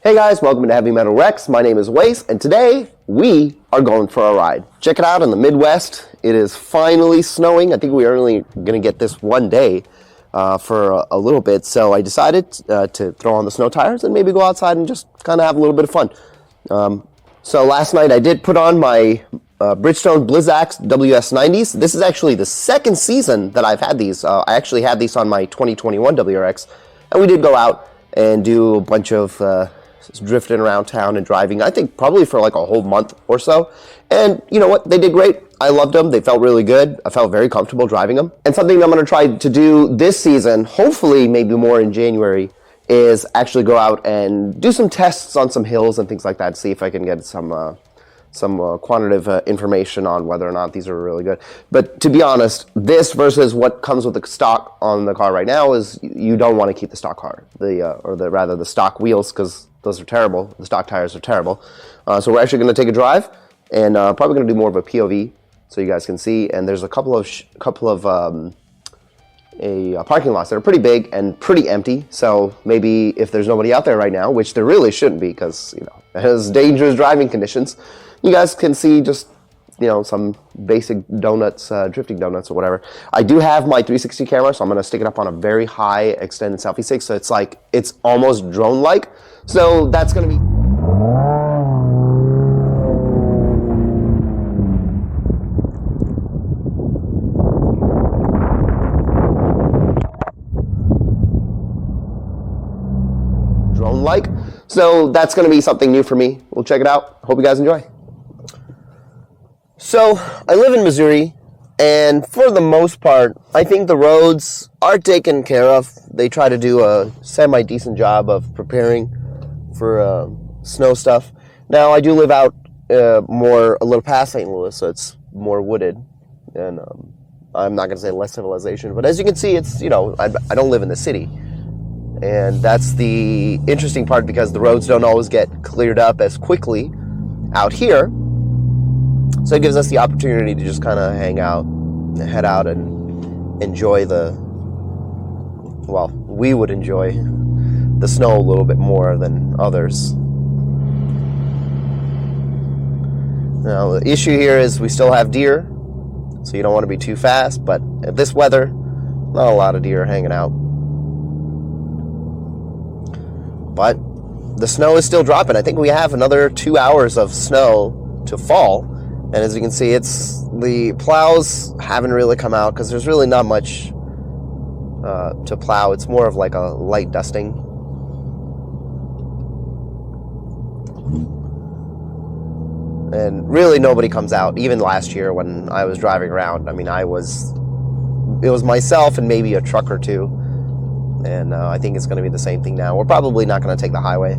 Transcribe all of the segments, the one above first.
Hey guys, welcome to WRX. My name is Wace, and today we are going for a ride. Check it out in the Midwest. It is finally snowing. I think we are only going to get this one day for a little bit, so I decided to throw on the snow tires and maybe go outside and just kind of have a little bit of fun. So last night I did put on my Bridgestone Blizzak WS90s. This is actually the second season that I've had these. I actually had these on my 2021 WRX, and we did go out and do a bunch of drifting around town and driving, I think probably for like a whole month or so. And you know what? They did great. I loved them. They felt really good. I felt very comfortable driving them. And something I'm going to try to do this season, hopefully maybe more in January, is actually go out and do some tests on some hills and things like that, see if I can get some quantitative information on whether or not these are really good. But to be honest, this versus what comes with the stock on the car right now is you don't want to keep the stock car, the stock wheels, because those are terrible. The stock tires are terrible. So we're actually going to take a drive and probably going to do more of a POV so you guys can see. And there's a couple of parking lots that are pretty big and pretty empty. So maybe if there's nobody out there right now, which there really shouldn't be, because it has dangerous driving conditions, you guys can see just some basic donuts, drifting donuts or whatever. I do have my 360 camera, so I'm going to stick it up on a very high extended selfie stick, so it's almost drone-like. So that's going to be drone-like. So that's going to be something new for me. We'll check it out. Hope you guys enjoy. So I live in Missouri, and for the most part, I think the roads are taken care of. They try to do a semi-decent job of preparing for snow stuff. Now, I do live out a little past St. Louis, so it's more wooded, and I'm not going to say less civilization, but as you can see, it's, I don't live in the city. And that's the interesting part, because the roads don't always get cleared up as quickly out here. So it gives us the opportunity to just kind of hang out, head out, and enjoy we would enjoy the snow a little bit more than others. Now, the issue here is we still have deer, so you don't want to be too fast, but at this weather, not a lot of deer hanging out. But the snow is still dropping. I think we have another 2 hours of snow to fall. And as you can see, the plows haven't really come out because there's really not much to plow. It's more of like a light dusting. And really nobody comes out. Even last year when I was driving around, I mean, it was myself and maybe a truck or two. And I think it's going to be the same thing now. We're probably not going to take the highway.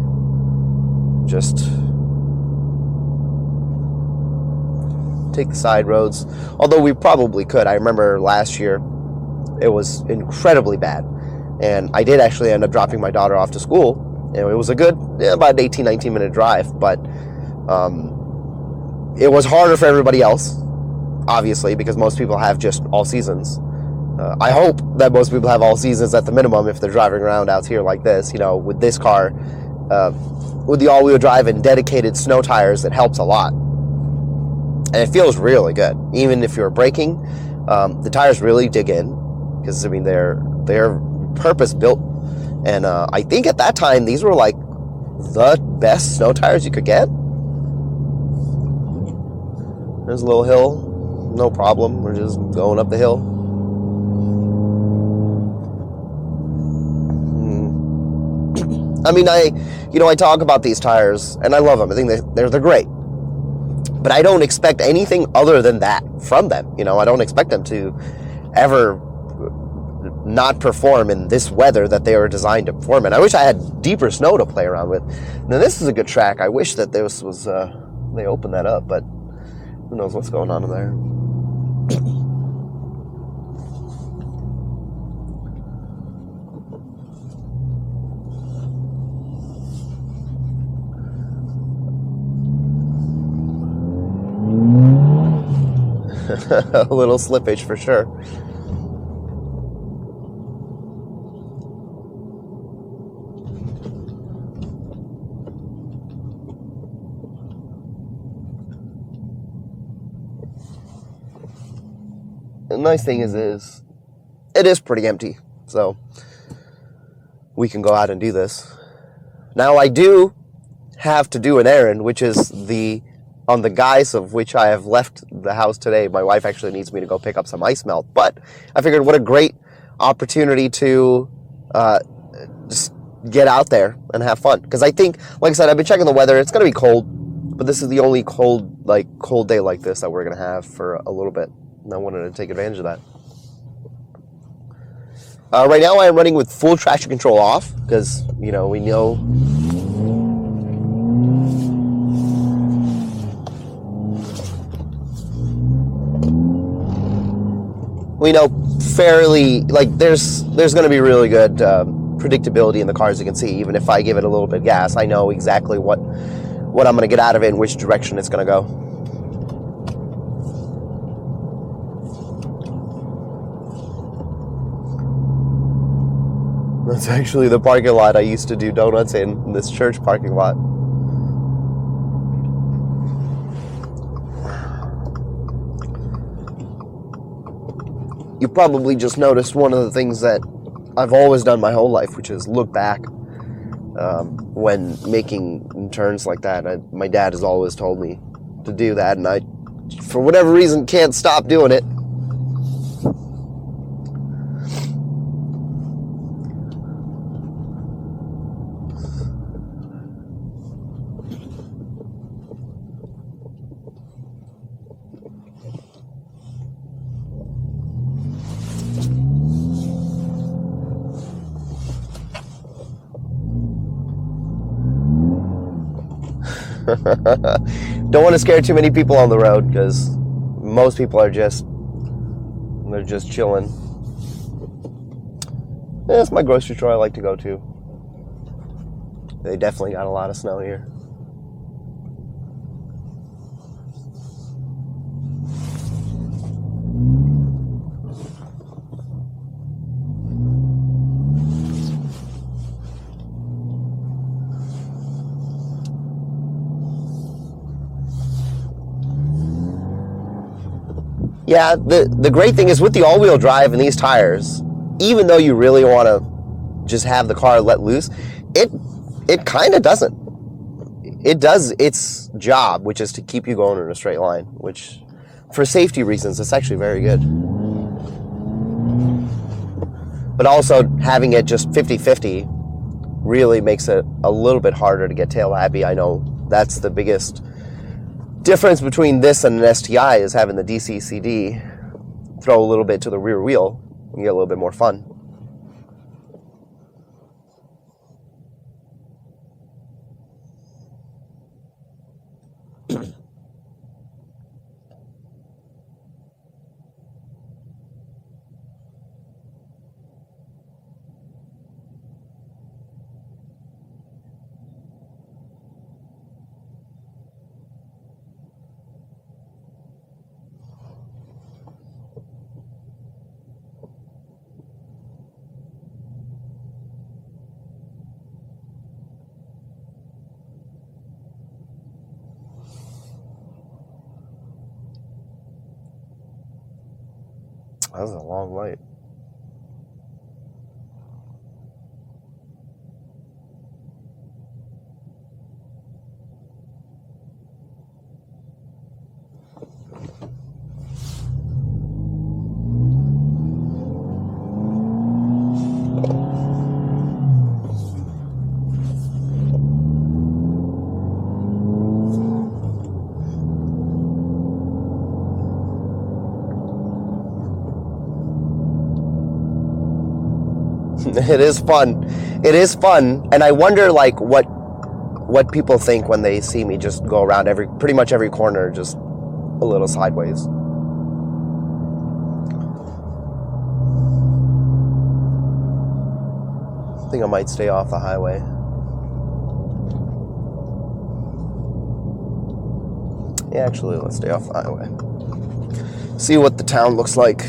Just take the side roads, although we probably could. I remember last year it was incredibly bad, and I did actually end up dropping my daughter off to school, and it was a good about 18-19 minute drive, but it was harder for everybody else, obviously, because most people have just all seasons. I hope that most people have all seasons at the minimum if they're driving around out here like this. With this car, with the all-wheel drive and dedicated snow tires, it helps a lot. And it feels really good. Even if you're braking, the tires really dig in, because I mean they're purpose built. And I think at that time these were like the best snow tires you could get. There's a little hill, no problem. We're just going up the hill. I mean, I talk about these tires and I love them. I think they're great. But I don't expect anything other than that from them. I don't expect them to ever not perform in this weather that they were designed to perform in. I wish I had deeper snow to play around with. Now, this is a good track. I wish that this was, they opened that up, but who knows what's going on in there. A little slippage for sure. the nice thing is it is pretty empty. So we can go out and do this. Now I do have to do an errand, which is on the guise of which I have left the house today. My wife actually needs me to go pick up some ice melt, but I figured what a great opportunity to just get out there and have fun. Because I think, like I said, I've been checking the weather. It's going to be cold, but this is the only cold day like this that we're going to have for a little bit. And I wanted to take advantage of that. Right now I am running with full traction control off because, we know fairly, there's going to be really good predictability in the car, as you can see. Even if I give it a little bit of gas, I know exactly what I'm going to get out of it and which direction it's going to go. That's actually the parking lot I used to do donuts in, this church parking lot. You probably just noticed one of the things that I've always done my whole life, which is look back when making turns like that. My dad has always told me to do that, and I, for whatever reason, can't stop doing it. Don't want to scare too many people on the road because most people are just chilling. That's my grocery store I like to go to. They definitely got a lot of snow here. Yeah, the great thing is with the all-wheel drive and these tires, even though you really want to just have the car let loose, it kind of doesn't. It does its job, which is to keep you going in a straight line, which for safety reasons, it's actually very good. But also having it just 50-50 really makes it a little bit harder to get tail happy. I know that's the biggest difference between this and an STI is having the DC-CD throw a little bit to the rear wheel and get a little bit more fun. That was a long light. It is fun. It is fun, and I wonder what people think when they see me just go around pretty much every corner just a little sideways. I think I might stay off the highway. Yeah, actually, let's stay off the highway. See what the town looks like.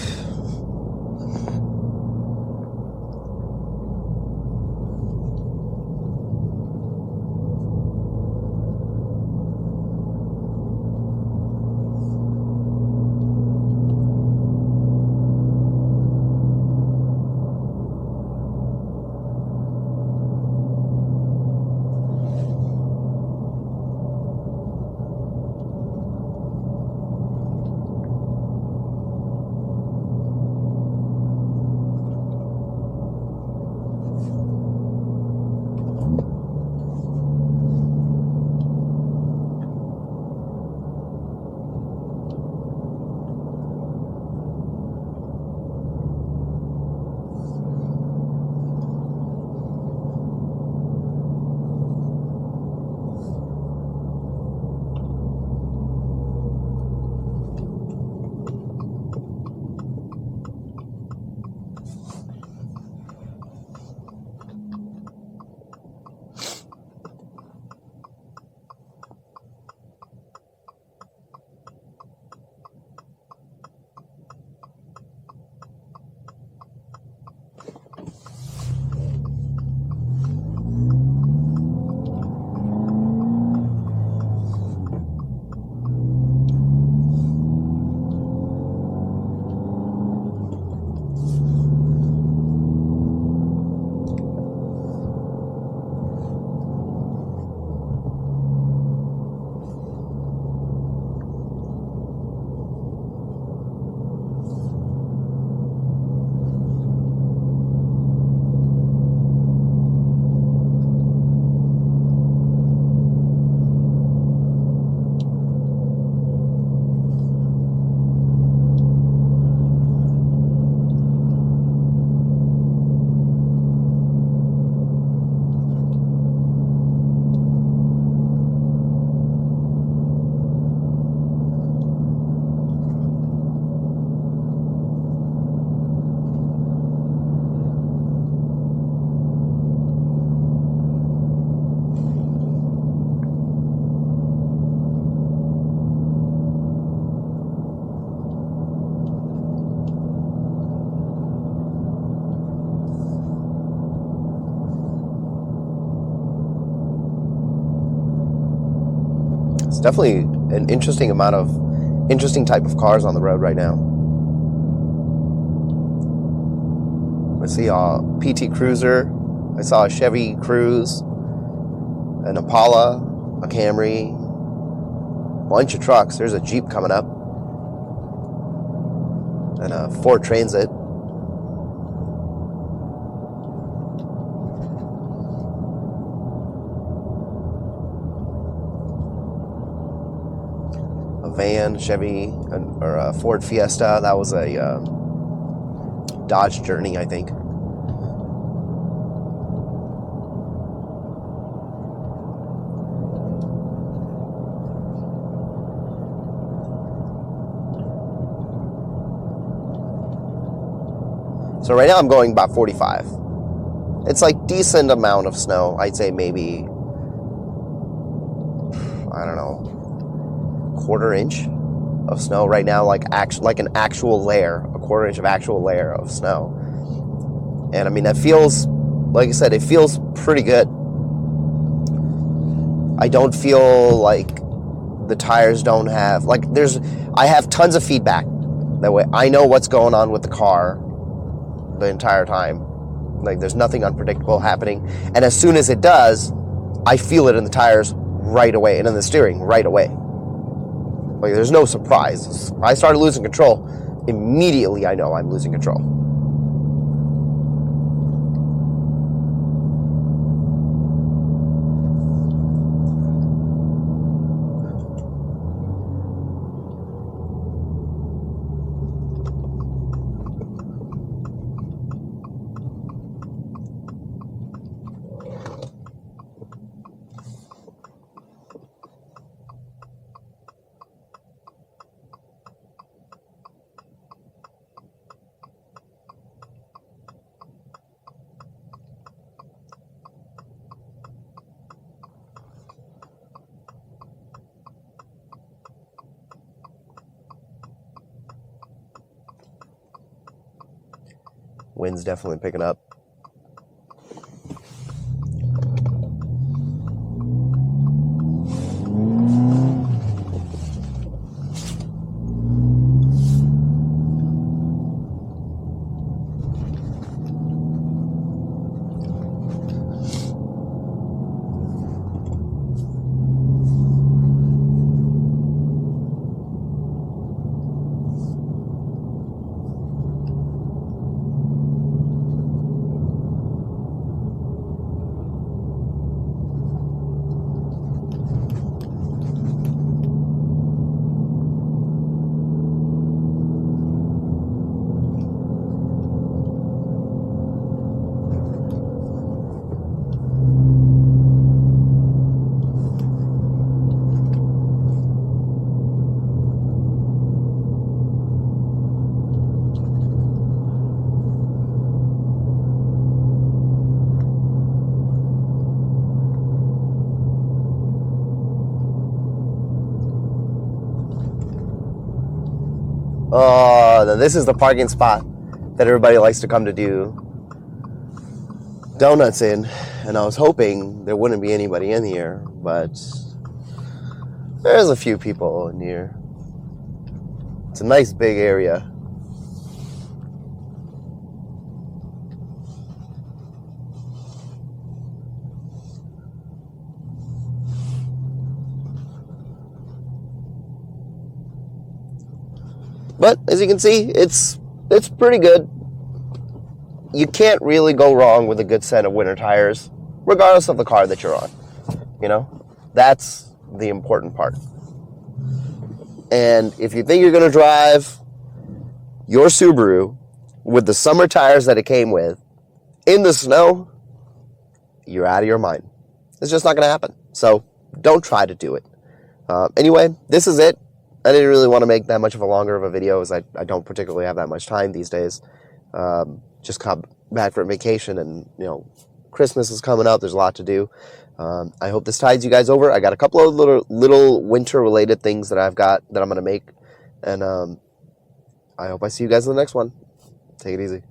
It's definitely an interesting type of cars on the road right now. I see a PT Cruiser. I saw a Chevy Cruze, an Impala, a Camry, a bunch of trucks. There's a Jeep coming up, and a Ford Transit. A van, Chevy, or a Ford Fiesta. That was a Dodge Journey, I think. So right now I'm going about 45. It's like decent amount of snow. I'd say maybe, I don't know, quarter inch of snow right now, like an actual layer, a quarter inch of actual layer of snow. And I mean, that feels, like I said, it feels pretty good. I don't feel like the tires don't have, like I have tons of feedback. That way I know what's going on with the car the entire time. Like there's nothing unpredictable happening. And as soon as it does, I feel it in the tires right away and in the steering right away. Like there's no surprise. If I started losing control, immediately I know I'm losing control. Wind's definitely picking up. Oh, this is the parking spot that everybody likes to come to do donuts in. And I was hoping there wouldn't be anybody in here, but there's a few people in here. It's a nice big area. But as you can see, it's pretty good. You can't really go wrong with a good set of winter tires, regardless of the car that you're on. You know, that's the important part. And if you think you're going to drive your Subaru with the summer tires that it came with in the snow, you're out of your mind. It's just not going to happen. So don't try to do it. Anyway, this is it. I didn't really want to make that much of a longer of a video, as I don't particularly have that much time these days. Just come back for vacation, and you know, Christmas is coming up. There's a lot to do. I hope this tides you guys over. I got a couple of little winter related things that I'm going to make, and I hope I see you guys in the next one. Take it easy.